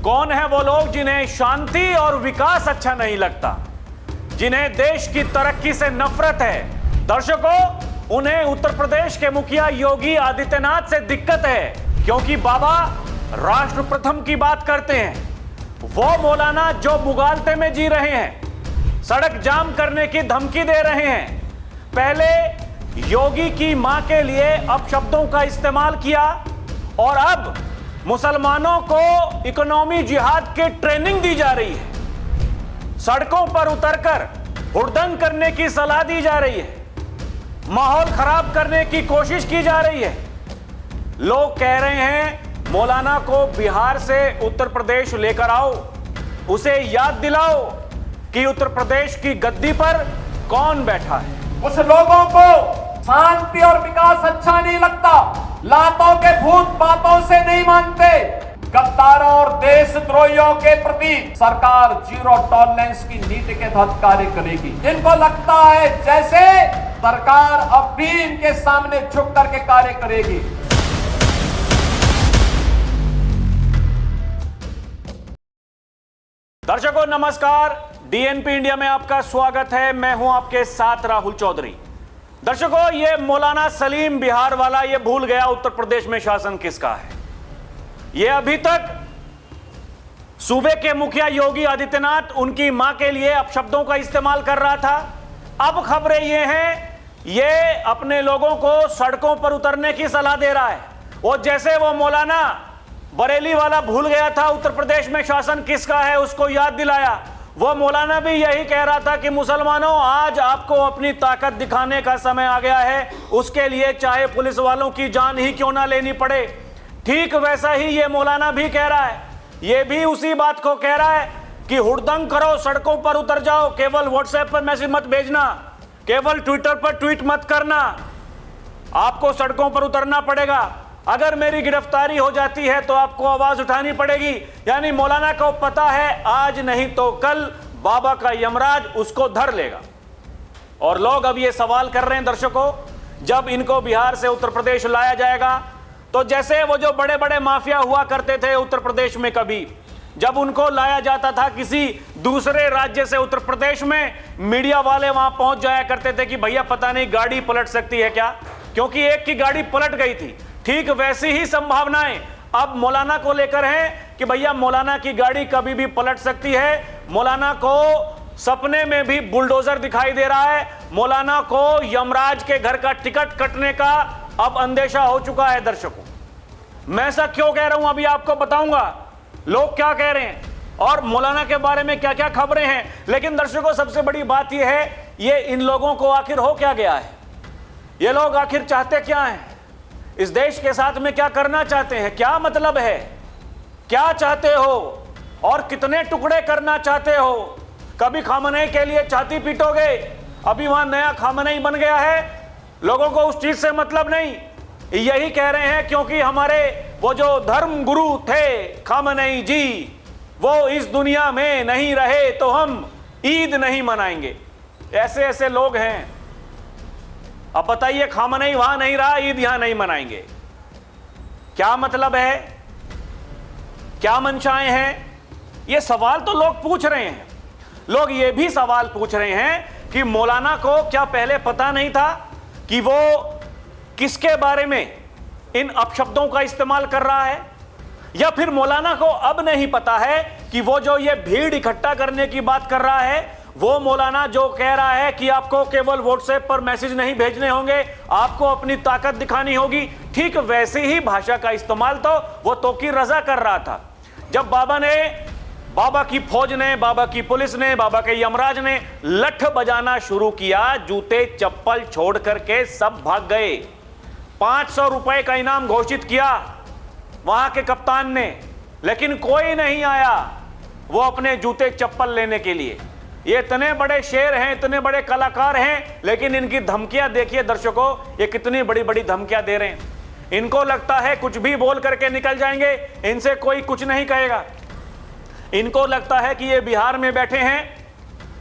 कौन है वो लोग जिन्हें शांति और विकास अच्छा नहीं लगता, जिन्हें देश की तरक्की से नफरत है। दर्शकों, उन्हें उत्तर प्रदेश के मुखिया योगी आदित्यनाथ से दिक्कत है, क्योंकि बाबा राष्ट्र प्रथम की बात करते हैं। वो मौलाना जो मुगालते में जी रहे हैं, सड़क जाम करने की धमकी दे रहे हैं, पहले योगी की मां के लिए अपशब्दों का इस्तेमाल किया और अब मुसलमानों को इकोनॉमी जिहाद की ट्रेनिंग दी जा रही है। सड़कों पर उतरकर हुड़दंग करने की सलाह दी जा रही है, माहौल खराब करने की कोशिश की जा रही है। लोग कह रहे हैं मौलाना को बिहार से उत्तर प्रदेश लेकर आओ, उसे याद दिलाओ कि उत्तर प्रदेश की गद्दी पर कौन बैठा है। कुछ लोगों को शांति और विकास अच्छा नहीं लगता, लातों के भूत बातों से नहीं मानते। गद्दारों और देशद्रोहियों के प्रति सरकार जीरो टॉलरेंस की नीति के तहत कार्य करेगी। इनको लगता है जैसे सरकार अब भी इनके सामने झुक करके कार्य करेगी। दर्शकों नमस्कार, डीएनपी इंडिया में आपका स्वागत है। मैं हूं आपके साथ राहुल चौधरी। दर्शकों, ये मौलाना सलीम बिहार वाला ये भूल गया उत्तर प्रदेश में शासन किसका है। ये अभी तक सूबे के मुखिया योगी आदित्यनाथ उनकी मां के लिए अपशब्दों का इस्तेमाल कर रहा था। अब खबरें ये हैं, ये अपने लोगों को सड़कों पर उतरने की सलाह दे रहा है। और जैसे वो मौलाना बरेली वाला भूल गया था उत्तर प्रदेश में शासन किसका है, उसको याद दिलाया, वो मौलाना भी यही कह रहा था कि मुसलमानों, आज आपको अपनी ताकत दिखाने का समय आ गया है, उसके लिए चाहे पुलिस वालों की जान ही क्यों ना लेनी पड़े। ठीक वैसा ही ये मौलाना भी कह रहा है, ये भी उसी बात को कह रहा है कि हुड़दंग करो, सड़कों पर उतर जाओ, केवल व्हाट्सएप पर मैसेज मत भेजना, केवल ट्विटर पर ट्वीट मत करना, आपको सड़कों पर उतरना पड़ेगा। अगर मेरी गिरफ्तारी हो जाती है तो आपको आवाज उठानी पड़ेगी। यानी मौलाना को पता है आज नहीं तो कल बाबा का यमराज उसको धर लेगा। और लोग अब ये सवाल कर रहे हैं दर्शकों, जब इनको बिहार से उत्तर प्रदेश लाया जाएगा तो जैसे वो जो बड़े बड़े माफिया हुआ करते थे उत्तर प्रदेश में, कभी जब उनको लाया जाता था किसी दूसरे राज्य से उत्तर प्रदेश में, मीडिया वाले वहां पहुंच जाया करते थे कि भैया पता नहीं गाड़ी पलट सकती है क्या, क्योंकि एक की गाड़ी पलट गई थी। ठीक वैसी ही संभावनाएं अब मौलाना को लेकर हैं कि भैया मौलाना की गाड़ी कभी भी पलट सकती है। मौलाना को सपने में भी बुलडोजर दिखाई दे रहा है। मौलाना को यमराज के घर का टिकट कटने का अब अंदेशा हो चुका है। दर्शकों, मैं ऐसा क्यों कह रहा हूं अभी आपको बताऊंगा, लोग क्या कह रहे हैं और मौलाना के बारे में क्या क्या खबरें हैं। लेकिन दर्शकों, सबसे बड़ी बात यह है, ये इन लोगों को आखिर हो क्या गया है, ये लोग आखिर चाहते क्या हैं, इस देश के साथ में क्या करना चाहते हैं, क्या मतलब है, क्या चाहते हो और कितने टुकड़े करना चाहते हो। कभी खामनेई के लिए छाती पीटोगे, अभी वहां नया खामनेई बन गया है, लोगों को उस चीज से मतलब नहीं। यही कह रहे हैं क्योंकि हमारे वो जो धर्म गुरु थे खामनेई जी, वो इस दुनिया में नहीं रहे तो हम ईद नहीं मनाएंगे। ऐसे ऐसे लोग हैं। अब बताइए, खामनेई वहां नहीं रहा, ईद यहां नहीं मनाएंगे, क्या मतलब है, क्या मंशाएं हैं? ये सवाल तो लोग पूछ रहे हैं। लोग ये भी सवाल पूछ रहे हैं कि मौलाना को क्या पहले पता नहीं था कि वो किसके बारे में इन अपशब्दों का इस्तेमाल कर रहा है, या फिर मौलाना को अब नहीं पता है कि वो जो ये भीड़ इकट्ठा करने की बात कर रहा है, वो मौलाना जो कह रहा है कि आपको केवल व्हाट्सएप पर मैसेज नहीं भेजने होंगे, आपको अपनी ताकत दिखानी होगी, ठीक वैसी ही भाषा का इस्तेमाल तो वो तोकी रजा कर रहा था। जब बाबा की फौज ने, बाबा की पुलिस ने, बाबा के यमराज ने लठ बजाना शुरू किया, जूते चप्पल छोड़ करके सब भाग गए। 500 रुपए का इनाम घोषित किया वहां के कप्तान ने, लेकिन कोई नहीं आया वो अपने जूते चप्पल लेने के लिए। ये इतने बड़े शेर हैं, इतने बड़े कलाकार हैं, लेकिन इनकी धमकियां देखिए दर्शकों, ये कितनी बड़ी बड़ी धमकियां दे रहे हैं। इनको लगता है कुछ भी बोल करके निकल जाएंगे, इनसे कोई कुछ नहीं कहेगा। इनको लगता है कि ये बिहार में बैठे हैं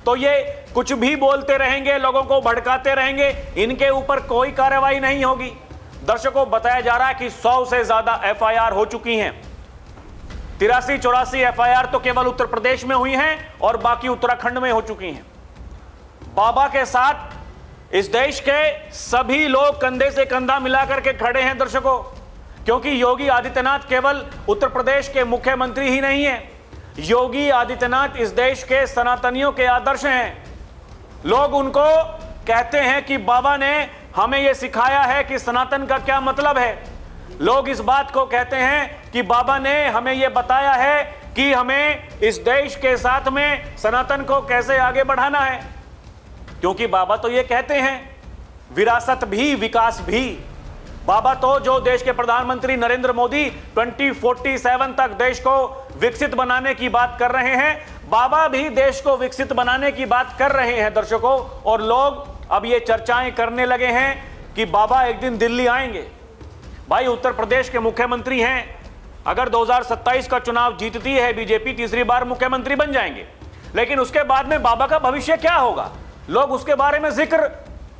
तो ये कुछ भी बोलते रहेंगे, लोगों को भड़काते रहेंगे, इनके ऊपर कोई कार्रवाई नहीं होगी। दर्शकों, बताया जा रहा है कि 100 से ज्यादा एफआईआर हो चुकी हैं। 83-84 एफआईआर तो केवल उत्तर प्रदेश में हुई हैं और बाकी उत्तराखंड में हो चुकी हैं। बाबा के साथ इस देश के सभी लोग कंधे से कंधा मिलाकर के खड़े हैं दर्शकों, क्योंकि योगी आदित्यनाथ केवल उत्तर प्रदेश के मुख्यमंत्री ही नहीं है, योगी आदित्यनाथ इस देश के सनातनियों के आदर्श हैं। लोग उनको कहते हैं कि बाबा ने हमें यह सिखाया है कि सनातन का क्या मतलब है। लोग इस बात को कहते हैं कि बाबा ने हमें यह बताया है कि हमें इस देश के साथ में सनातन को कैसे आगे बढ़ाना है, क्योंकि बाबा तो ये कहते हैं विरासत भी विकास भी। बाबा तो जो देश के प्रधानमंत्री नरेंद्र मोदी 2047 तक देश को विकसित बनाने की बात कर रहे हैं, बाबा भी देश को विकसित बनाने की बात कर रहे हैं दर्शकों। और लोग अब ये चर्चाएं करने लगे हैं कि बाबा एक दिन दिल्ली आएंगे। भाई उत्तर प्रदेश के मुख्यमंत्री हैं, अगर 2027 का चुनाव जीतती है बीजेपी, तीसरी बार मुख्यमंत्री बन जाएंगे, लेकिन उसके बाद में बाबा का भविष्य क्या होगा, लोग उसके बारे में जिक्र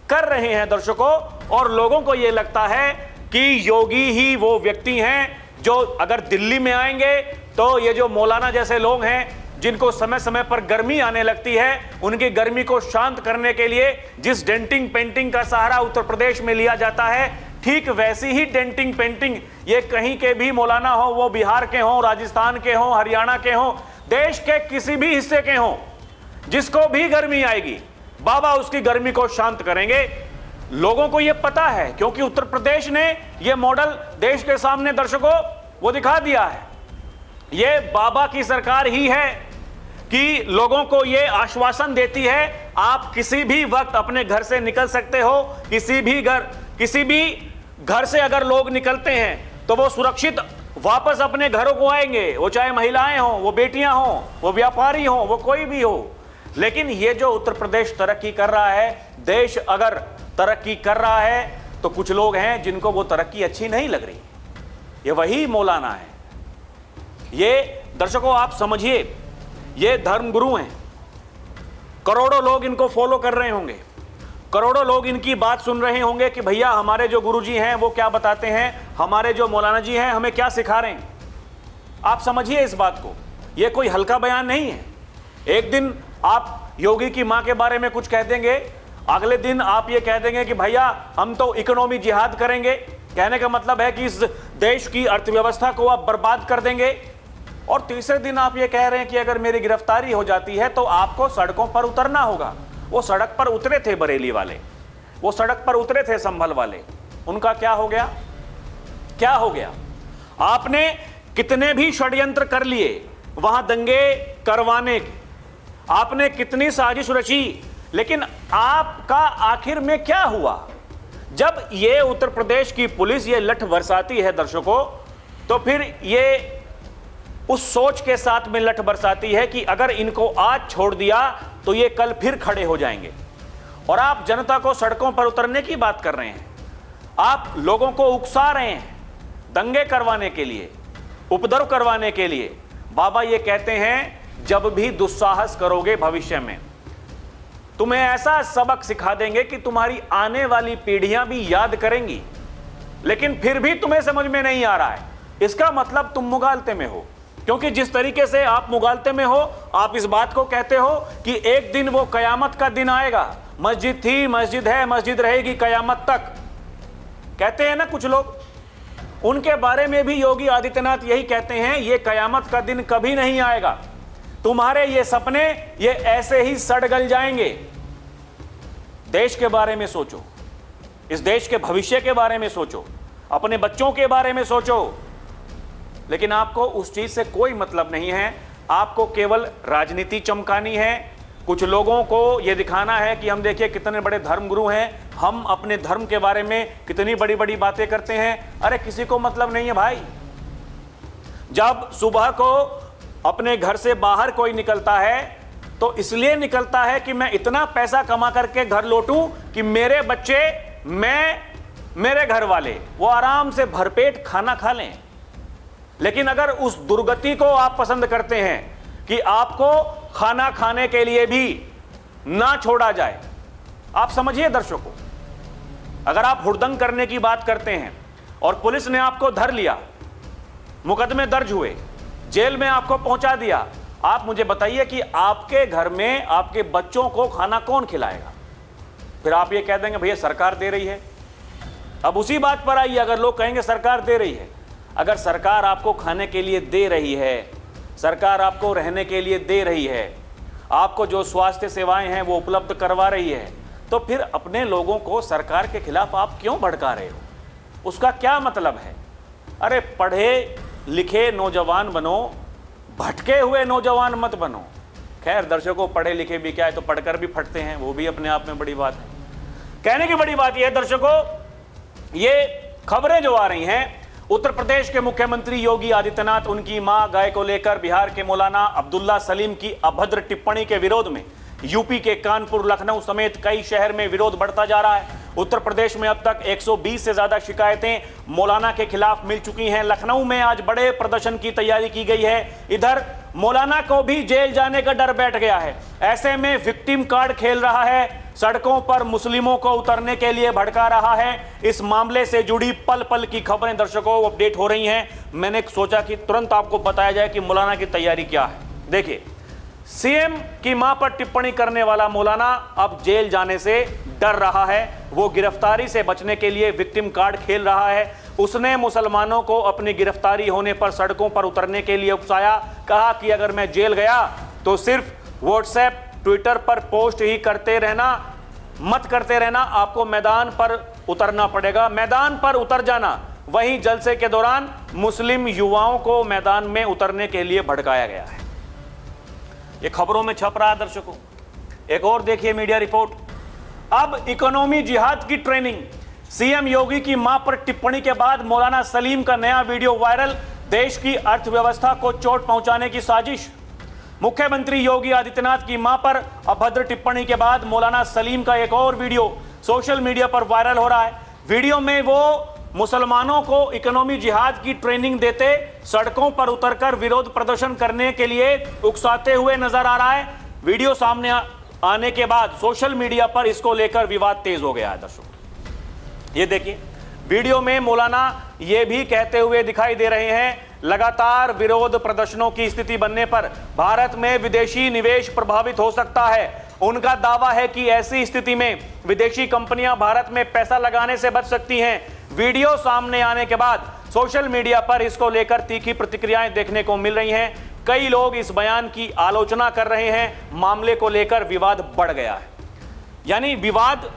कर रहे हैं दर्शकों। और लोगों को यह लगता है कि योगी ही वो व्यक्ति हैं जो अगर दिल्ली में आएंगे तो ये जो मौलाना जैसे लोग हैं जिनको समय समय पर गर्मी आने लगती है, उनकी गर्मी को शांत करने के लिए जिस डेंटिंग पेंटिंग का सहारा उत्तर प्रदेश में लिया जाता है, ठीक वैसी ही डेंटिंग पेंटिंग ये कहीं के भी मौलाना हो, वो बिहार के हों, राजस्थान के हों, हरियाणा के हों, देश के किसी भी हिस्से के हों, जिसको भी गर्मी आएगी बाबा उसकी गर्मी को शांत करेंगे। लोगों को यह पता है, क्योंकि उत्तर प्रदेश ने यह मॉडल देश के सामने दर्शकों वो दिखा दिया है। यह बाबा की सरकार ही है कि लोगों को यह आश्वासन देती है आप किसी भी वक्त अपने घर से निकल सकते हो, किसी भी घर से अगर लोग निकलते हैं तो वो सुरक्षित वापस अपने घरों को आएंगे, वो चाहे महिलाएं हों, वो बेटियां हों, वो व्यापारी हों, वो कोई भी हो। लेकिन ये जो उत्तर प्रदेश तरक्की कर रहा है, देश अगर तरक्की कर रहा है, तो कुछ लोग हैं जिनको वो तरक्की अच्छी नहीं लग रही। ये वही मौलाना है। ये दर्शकों आप समझिए, ये धर्मगुरु हैं, करोड़ों लोग इनको फॉलो कर रहे होंगे, करोड़ों लोग इनकी बात सुन रहे होंगे कि भैया हमारे जो गुरुजी हैं वो क्या बताते हैं, हमारे जो मौलाना जी हैं हमें क्या सिखा रहे हैं। आप समझिए इस बात को, ये कोई हल्का बयान नहीं है। एक दिन आप योगी की मां के बारे में कुछ कह देंगे, अगले दिन आप ये कह देंगे कि भैया हम तो इकोनॉमी जिहाद करेंगे। कहने का मतलब है कि इस देश की अर्थव्यवस्था को आप बर्बाद कर देंगे। और तीसरे दिन आप ये कह रहे हैं कि अगर मेरी गिरफ्तारी हो जाती है तो आपको सड़कों पर उतरना होगा। वो सड़क पर उतरे थे बरेली वाले, वो सड़क पर उतरे थे संभल वाले, उनका क्या हो गया? क्या हो गया? आपने कितने भी षड्यंत्र कर लिए वहां दंगे करवाने के, आपने कितनी साजिश रची, लेकिन आपका आखिर में क्या हुआ? जब ये उत्तर प्रदेश की पुलिस ये लठ बरसाती है दर्शकों, तो फिर ये उस सोच के साथ में लठ बरसाती है कि अगर इनको आज छोड़ दिया तो ये कल फिर खड़े हो जाएंगे। और आप जनता को सड़कों पर उतरने की बात कर रहे हैं, आप लोगों को उकसा रहे हैं दंगे करवाने के लिए, उपद्रव करवाने के लिए। बाबा ये कहते हैं जब भी दुस्साहस करोगे भविष्य में तुम्हें ऐसा सबक सिखा देंगे कि तुम्हारी आने वाली पीढ़ियां भी याद करेंगी, लेकिन फिर भी तुम्हें समझ में नहीं आ रहा है। इसका मतलब तुम मुगालते में हो, क्योंकि जिस तरीके से आप मुगालते में हो, आप इस बात को कहते हो कि एक दिन वो कयामत का दिन आएगा, मस्जिद थी, मस्जिद है, मस्जिद रहेगी कयामत तक, कहते हैं ना कुछ लोग। उनके बारे में भी योगी आदित्यनाथ यही कहते हैं, ये कयामत का दिन कभी नहीं आएगा, तुम्हारे ये सपने ये ऐसे ही सड़ गल जाएंगे। देश के बारे में सोचो, इस देश के भविष्य के बारे में सोचो, अपने बच्चों के बारे में सोचो। लेकिन आपको उस चीज से कोई मतलब नहीं है, आपको केवल राजनीति चमकानी है, कुछ लोगों को यह दिखाना है कि हम देखिए कितने बड़े धर्मगुरु हैं, हम अपने धर्म के बारे में कितनी बड़ी बड़ी बातें करते हैं। अरे किसी को मतलब नहीं है भाई। जब सुबह को अपने घर से बाहर कोई निकलता है तो इसलिए निकलता है कि मैं इतना पैसा कमा करके घर लौटूं कि मेरे बच्चे, मैं, मेरे घर वाले वो आराम से भरपेट खाना खा लें। लेकिन अगर उस दुर्गति को आप पसंद करते हैं कि आपको खाना खाने के लिए भी ना छोड़ा जाए, आप समझिए दर्शकों, अगर आप हुड़दंग करने की बात करते हैं और पुलिस ने आपको धर लिया, मुकदमे दर्ज हुए, जेल में आपको पहुंचा दिया। आप मुझे बताइए कि आपके घर में आपके बच्चों को खाना कौन खिलाएगा? फिर आप ये कह देंगे भैया सरकार दे रही है। अब उसी बात पर आइए, अगर लोग कहेंगे सरकार दे रही है, अगर सरकार आपको खाने के लिए दे रही है, सरकार आपको रहने के लिए दे रही है, आपको जो स्वास्थ्य सेवाएं हैं वो उपलब्ध करवा रही है, तो फिर अपने लोगों को सरकार के खिलाफ आप क्यों भड़का रहे हो? उसका क्या मतलब है? अरे पढ़े लिखे नौजवान बनो, भटके हुए नौजवान मत बनो। खैर दर्शकों, पढ़े लिखे भी क्या है, तो पढ़कर भी फटते हैं, वो भी अपने आप में बड़ी बात है। कहने की बड़ी बात यह है दर्शकों, ये खबरें जो आ रही हैं, उत्तर प्रदेश के मुख्यमंत्री योगी आदित्यनाथ उनकी मां गाय को लेकर बिहार के मौलाना अब्दुल्ला सलीम की अभद्र टिप्पणी के विरोध में यूपी के कानपुर, लखनऊ समेत कई शहर में विरोध बढ़ता जा रहा है। उत्तर प्रदेश में अब तक 120 से ज्यादा शिकायतें मौलाना के खिलाफ मिल चुकी हैं। लखनऊ में आज बड़े प्रदर्शन की तैयारी की गई है। इधर मौलाना को भी जेल जाने का डर बैठ गया है। ऐसे में विक्टिम कार्ड खेल रहा है, सड़कों पर मुस्लिमों को उतरने के लिए भड़का रहा है। इस मामले से जुड़ी पल पल की खबरें दर्शकों अपडेट हो रही हैं। मैंने सोचा कि तुरंत आपको बताया जाए कि मौलाना की तैयारी क्या है। देखिए, सीएम की मां पर टिप्पणी करने वाला मौलाना अब जेल जाने से डर रहा है। वो गिरफ्तारी से बचने के लिए विक्टिम कार्ड खेल रहा है। उसने मुसलमानों को अपनी गिरफ्तारी होने पर सड़कों पर उतरने के लिए उकसाया। कहा कि अगर मैं जेल गया तो सिर्फ व्हाट्सएप, ट्विटर पर पोस्ट ही करते रहना, मत करते रहना, आपको मैदान पर उतरना पड़ेगा। मैदान पर उतर जाना। वहीं जलसे के दौरान मुस्लिम युवाओं को मैदान में उतरने के लिए भड़काया गया है। ये खबरों में छप रहा है दर्शकों। एक और देखिए मीडिया रिपोर्ट। अब इकोनॉमी जिहाद की ट्रेनिंग। सीएम योगी की मां पर टिप्पणी के बाद मौलाना सलीम का नया वीडियो वायरल। देश की अर्थव्यवस्था को चोट पहुंचाने की साजिश। मुख्यमंत्री योगी आदित्यनाथ की मां पर अभद्र टिप्पणी के बाद मौलाना सलीम का एक और वीडियो सोशल मीडिया पर वायरल हो रहा है। वीडियो में वो मुसलमानों को इकोनॉमी जिहाद की ट्रेनिंग देते सड़कों पर उतरकर विरोध प्रदर्शन करने के लिए उकसाते हुए नजर आ रहा है। वीडियो सामने आने के बाद सोशल मीडिया पर इसको लेकर विवाद तेज हो गया है दर्शकों। ये देखिए, वीडियो में मौलाना ये भी कहते हुए दिखाई दे रहे हैं, लगातार विरोध प्रदर्शनों की स्थिति बनने पर भारत में विदेशी निवेश प्रभावित हो सकता है। उनका दावा है कि ऐसी स्थिति में विदेशी कंपनियां भारत में पैसा लगाने से बच सकती हैं। वीडियो सामने आने के बाद सोशल मीडिया पर इसको लेकर तीखी प्रतिक्रियाएं देखने को मिल रही हैं। कई लोग इस बयान की आलोचना कर रहे हैं। मामले को लेकर विवाद बढ़ गया है। यानी विवाद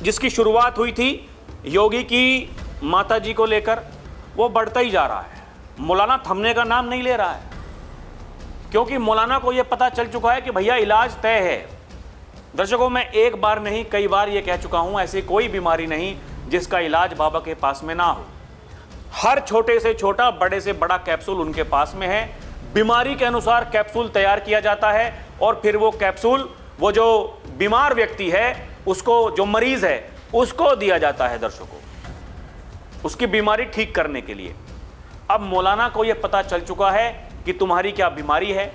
जिसकी शुरुआत हुई थी योगी की माताजी को लेकर, वो बढ़ता ही जा रहा है। मौलाना थमने का नाम नहीं ले रहा है, क्योंकि मौलाना को यह पता चल चुका है कि भैया इलाज तय है। दर्शकों, मैं एक बार नहीं कई बार यह कह चुका हूं, ऐसी कोई बीमारी नहीं जिसका इलाज बाबा के पास में ना हो। हर छोटे से छोटा, बड़े से बड़ा कैप्सूल उनके पास में है। बीमारी के अनुसार कैप्सूल तैयार किया जाता है और फिर वो कैप्सूल वो जो बीमार व्यक्ति है उसको, जो मरीज है उसको दिया जाता है दर्शकों, उसकी बीमारी ठीक करने के लिए। अब मौलाना को यह पता चल चुका है कि तुम्हारी क्या बीमारी है।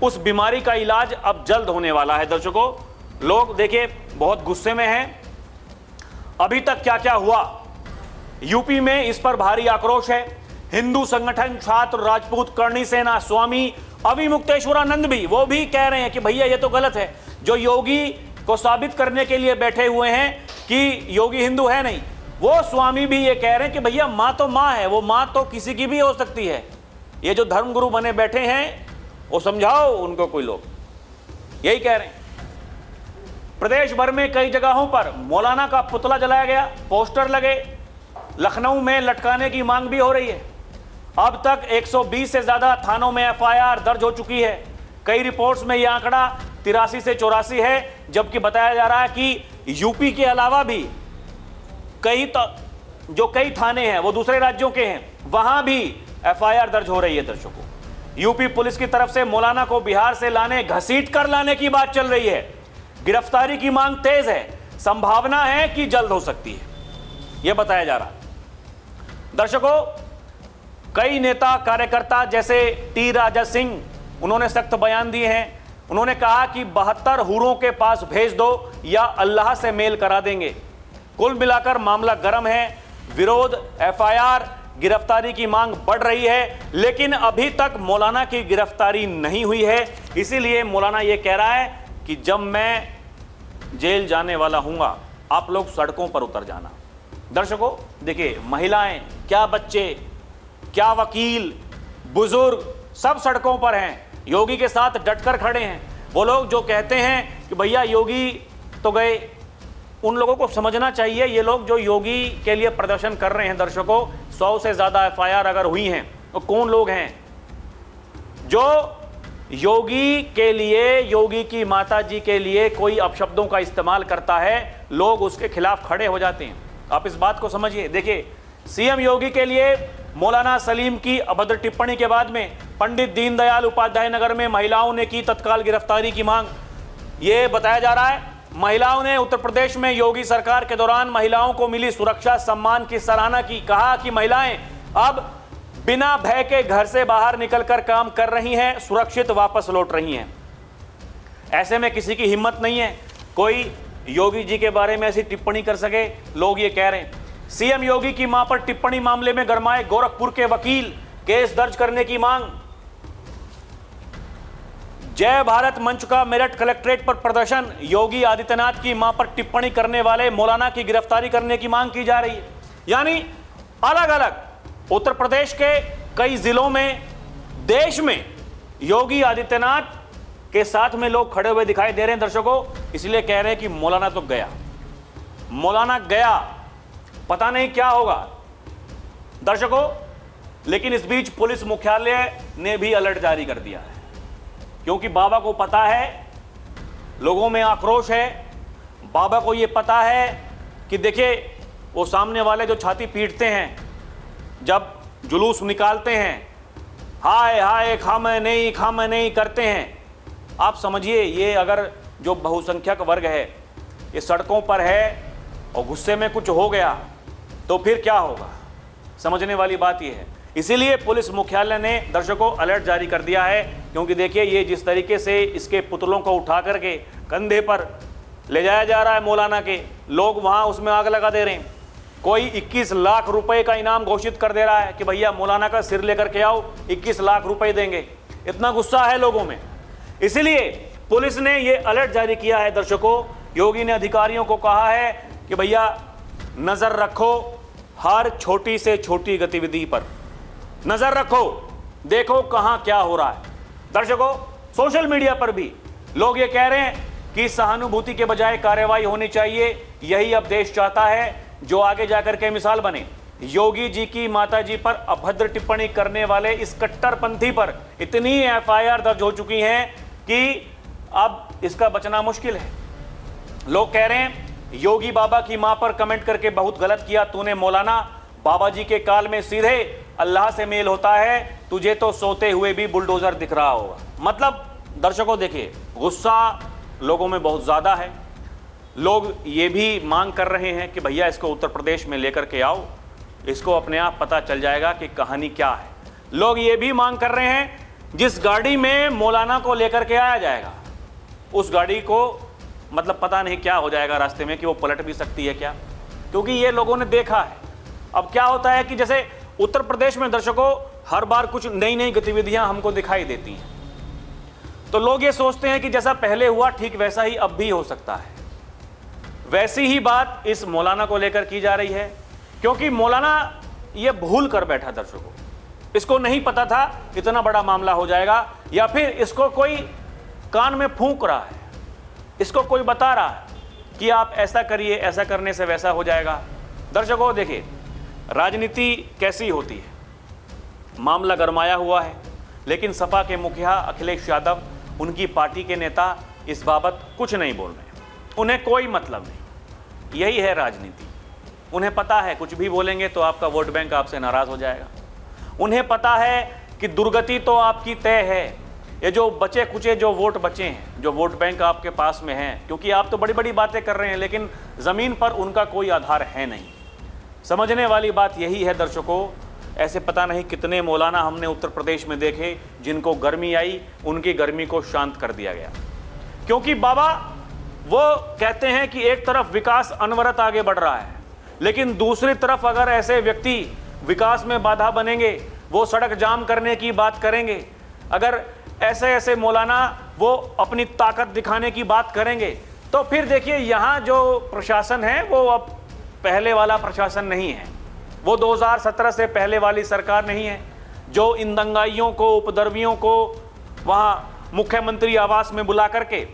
उस बीमारी का इलाज अब जल्द होने वाला है दर्शकों। लोग देखिए बहुत गुस्से में हैं। अभी तक क्या क्या हुआ यूपी में, इस पर भारी आक्रोश है। हिंदू संगठन छात्र राजपूत करणी सेना स्वामी अविमुक्तेश्वरानंद भी, वो भी कह रहे हैं कि भैया ये तो गलत है। जो योगी को साबित करने के लिए बैठे हुए हैं कि योगी हिंदू है नहीं, वो स्वामी भी ये कह रहे हैं कि भैया मां तो मां है, वो मां तो किसी की भी हो सकती है। ये जो धर्मगुरु बने बैठे हैं वो समझाओ उनको, कोई लोग यही कह रहे हैं। प्रदेश भर में कई जगहों पर मौलाना का पुतला जलाया गया, पोस्टर लगे। लखनऊ में लटकाने की मांग भी हो रही है। अब तक 120 से ज्यादा थानों में एफआईआर दर्ज हो चुकी है। कई रिपोर्ट्स में यह आंकड़ा 83 से 84 है, जबकि बताया जा रहा है कि यूपी के अलावा भी कई थाने हैं वो दूसरे राज्यों के हैं, वहां भी एफआईआर दर्ज हो रही है दर्शकों। यूपी पुलिस की तरफ से मौलाना को बिहार से लाने, घसीट कर लाने की बात चल रही है। गिरफ्तारी की मांग तेज है, संभावना है कि जल्द हो सकती है, यह बताया जा रहा है। दर्शकों, कई नेता कार्यकर्ता जैसे टी राजा सिंह, उन्होंने सख्त बयान दिए हैं। उन्होंने कहा कि 72 हूरों के पास भेज दो या अल्लाह से मेल करा देंगे। कुल मिलाकर मामला गर्म है। विरोध, एफआईआर, गिरफ्तारी की मांग बढ़ रही है, लेकिन अभी तक मौलाना की गिरफ्तारी नहीं हुई है। इसीलिए मौलाना ये कह रहा है कि जब मैं जेल जाने वाला हूंगा, आप लोग सड़कों पर उतर जाना। दर्शकों देखिए, महिलाएं, क्या बच्चे, क्या वकील, बुजुर्ग, सब सड़कों पर हैं, योगी के साथ डटकर खड़े हैं। वो लोग जो कहते हैं कि भैया योगी तो गए, उन लोगों को समझना चाहिए, ये लोग जो योगी के लिए प्रदर्शन कर रहे हैं, दर्शकों 100 से ज़्यादा FIR अगर हुई हैं तो कौन लोग हैं जो योगी के लिए, योगी की माताजी के लिए कोई अपशब्दों का इस्तेमाल करता है, लोग उसके खिलाफ खड़े हो जाते हैं। आप इस बात को समझिए। देखिए, सीएम योगी के लिए मौलाना सलीम की अभद्र टिप्पणी के बाद में पंडित दीनदयाल उपाध्याय नगर में महिलाओं ने की तत्काल गिरफ्तारी की मांग। यह बताया जा रहा है महिलाओं ने उत्तर प्रदेश में योगी सरकार के दौरान महिलाओं को मिली सुरक्षा सम्मान की सराहना की। कहा कि महिलाएं अब बिना भय के घर से बाहर निकलकर काम कर रही हैं, सुरक्षित वापस लौट रही हैं। ऐसे में किसी की हिम्मत नहीं है कोई योगी जी के बारे में ऐसी टिप्पणी कर सके। लोग ये कह रहे हैं सीएम योगी की मां पर टिप्पणी मामले में गरमाए गोरखपुर के वकील, केस दर्ज करने की मांग। जय भारत मंच का मेरठ कलेक्ट्रेट पर प्रदर्शन, योगी आदित्यनाथ की मां पर टिप्पणी करने वाले मौलाना की गिरफ्तारी करने की मांग की जा रही है। यानी अलग अलग उत्तर प्रदेश के कई जिलों में, देश में योगी आदित्यनाथ के साथ में लोग खड़े हुए दिखाई दे रहे हैं दर्शकों। इसलिए कह रहे हैं कि मौलाना तो गया, मौलाना गया, पता नहीं क्या होगा दर्शकों। लेकिन इस बीच पुलिस मुख्यालय ने भी अलर्ट जारी कर दिया है, क्योंकि बाबा को पता है लोगों में आक्रोश है। बाबा को यह पता है कि देखिए, वो सामने वाले जो छाती पीटते हैं, जब जुलूस निकालते हैं, हाय हाय खाम नहीं करते हैं, आप समझिए ये अगर जो बहुसंख्यक वर्ग है ये सड़कों पर है और गुस्से में कुछ हो गया तो फिर क्या होगा, समझने वाली बात यह है। इसीलिए पुलिस मुख्यालय ने दर्शकों अलर्ट जारी कर दिया है, क्योंकि देखिए ये जिस तरीके से इसके पुतलों को उठा करके कंधे पर ले जाया जा रहा है मौलाना के, लोग वहां उसमें आग लगा दे रहे हैं। कोई 21 लाख रुपए का इनाम घोषित कर दे रहा है कि भैया मौलाना का सिर लेकर के आओ, 21 लाख रुपए देंगे। इतना गुस्सा है लोगों में, इसीलिए पुलिस ने यह अलर्ट जारी किया है दर्शकों। योगी ने अधिकारियों को कहा है कि भैया नजर रखो, हर छोटी से छोटी गतिविधि पर नजर रखो, देखो कहां क्या हो रहा है। दर्शकों, सोशल मीडिया पर भी लोग ये कह रहे हैं कि सहानुभूति के बजाय कार्रवाई होनी चाहिए। यही अब देश चाहता है, जो आगे जाकर के मिसाल बने। योगी जी की माताजी पर अभद्र टिप्पणी करने वाले इस कट्टरपंथी पर इतनी FIR दर्ज हो चुकी हैं कि अब इसका बचना मुश्किल है। लोग कह रहे हैं योगी बाबा की मां पर कमेंट करके बहुत गलत किया तूने मौलाना, बाबा जी के काल में सीधे अल्लाह से मेल होता है, तुझे तो सोते हुए भी बुलडोजर दिख रहा होगा। मतलब दर्शकों देखिए, गुस्सा लोगों में बहुत ज़्यादा है। लोग ये भी मांग कर रहे हैं कि भैया इसको उत्तर प्रदेश में लेकर के आओ, इसको अपने आप पता चल जाएगा कि कहानी क्या है। लोग ये भी मांग कर रहे हैं जिस गाड़ी में मौलाना को लेकर के आया जाएगा, उस गाड़ी को मतलब पता नहीं क्या हो जाएगा रास्ते में, कि वो पलट भी सकती है क्या, क्योंकि ये लोगों ने देखा है। अब क्या होता है कि जैसे उत्तर प्रदेश में दर्शकों हर बार कुछ नई नई गतिविधियां हमको दिखाई देती हैं, तो लोग ये सोचते हैं कि जैसा पहले हुआ ठीक वैसा ही अब भी हो सकता है। वैसी ही बात इस मौलाना को लेकर की जा रही है, क्योंकि मौलाना ये भूल कर बैठा दर्शकों, इसको नहीं पता था इतना बड़ा मामला हो जाएगा, या फिर इसको कोई कान में फूंक रहा है, इसको कोई बता रहा है कि आप ऐसा करिए, ऐसा करने से वैसा हो जाएगा। दर्शकों देखिए, राजनीति कैसी होती है, मामला गरमाया हुआ है, लेकिन सपा के मुखिया अखिलेश यादव, उनकी पार्टी के नेता इस बाबत कुछ नहीं बोल रहे, उन्हें कोई मतलब नहीं। यही है राजनीति। उन्हें पता है कुछ भी बोलेंगे तो आपका वोट बैंक आपसे नाराज हो जाएगा। उन्हें पता है कि दुर्गति तो आपकी तय है। ये जो बचे कुचे जो वोट बचे हैं, जो वोट बैंक आपके पास में हैं, क्योंकि आप तो बड़ी बड़ी बातें कर रहे हैं, लेकिन ज़मीन पर उनका कोई आधार है नहीं। समझने वाली बात यही है दर्शकों। ऐसे पता नहीं कितने मौलाना हमने उत्तर प्रदेश में देखे जिनको गर्मी आई, उनकी गर्मी को शांत कर दिया गया, क्योंकि बाबा वो कहते हैं कि एक तरफ विकास अनवरत आगे बढ़ रहा है, लेकिन दूसरी तरफ अगर ऐसे व्यक्ति विकास में बाधा बनेंगे, वो सड़क जाम करने की बात करेंगे, अगर ऐसे ऐसे मौलाना वो अपनी ताकत दिखाने की बात करेंगे, तो फिर देखिए यहाँ जो प्रशासन है वो अब पहले वाला प्रशासन नहीं है, वो 2017 से पहले वाली सरकार नहीं है जो इन दंगाइयों को, उपद्रवियों को वहाँ मुख्यमंत्री आवास में बुला करके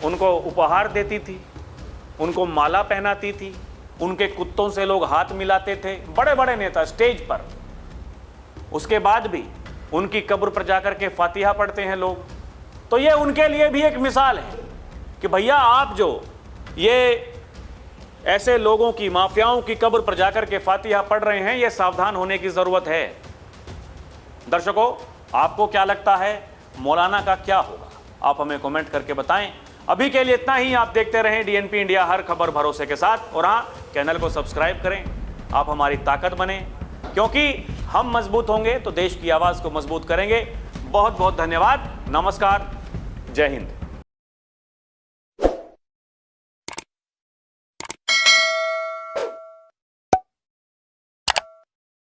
उनको उपहार देती थी, उनको माला पहनाती थी, उनके कुत्तों से लोग हाथ मिलाते थे, बड़े बड़े नेता स्टेज पर। उसके बाद भी उनकी कब्र पर जाकर के फातिहा पढ़ते हैं लोग। तो ये उनके लिए भी एक मिसाल है कि भैया आप जो ये ऐसे लोगों की, माफियाओं की कब्र पर जाकर के फातिहा पढ़ रहे हैं, ये सावधान होने की जरूरत है। दर्शकों, आपको क्या लगता है मौलाना का क्या होगा? आप हमें कमेंट करके बताएं। अभी के लिए इतना ही। आप देखते रहें डीएनपी इंडिया, हर खबर भरोसे के साथ। और हाँ, चैनल को सब्सक्राइब करें, आप हमारी ताकत बने, क्योंकि हम मजबूत होंगे तो देश की आवाज को मजबूत करेंगे। बहुत बहुत धन्यवाद। नमस्कार, जय हिंद।